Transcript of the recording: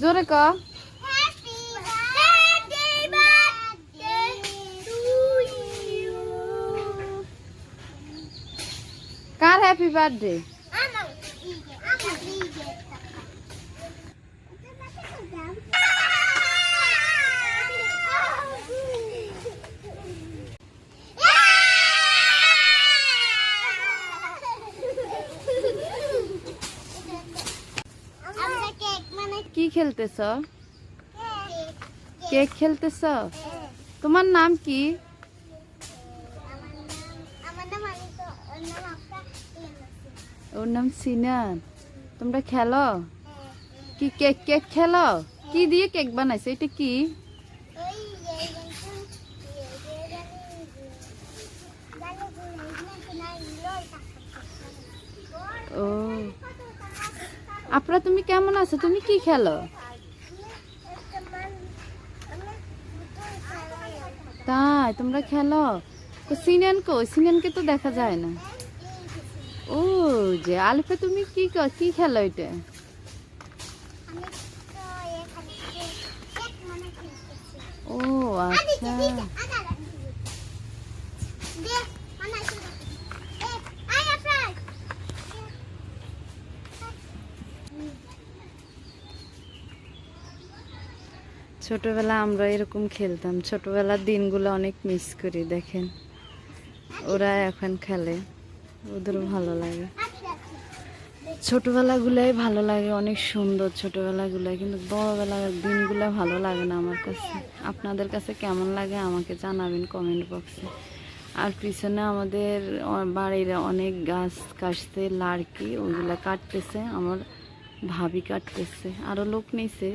জোরে ক। কার happy birthday? কি খেলতেছ? কেক খেলতেছ? তোমার নাম কি? ওর নাম সিনান। তোমরা খেলো কি? কেক কেক খেলো? কি দিয়ে কেক বানাইছো? এটা কি? ও আপরা, তুমি কেমন আছো? তুমি কি খেলো? তাই তোমরা খেলো? সিনান কো? সিনানকে তো দেখা যায় না। ও যে আলিফা, তুমি কি কি খেলো এটা? ও আচ্ছা। ছোটবেলা আমরা এরকম খেলতাম। ছোটবেলার দিনগুলো অনেক মিস করি। দেখেন ওরা এখন খেলে, ওদেরও ভালো লাগে। ছোটবেলাগুলাই ভালো লাগে, অনেক সুন্দর ছোটবেলাগুলাই। কিন্তু বড়বেলার দিনগুলো ভালো লাগে না আমার কাছে। আপনাদের কাছে কেমন লাগে আমাকে জানাবেন কমেন্ট বক্সে। আর পিছনে আমাদের বাড়ির অনেক গাছ কাটছে, লাড়কি ওইগুলা কাটতেছে, আমার ভাবি কাটতেছে, আরও লোক নিছে।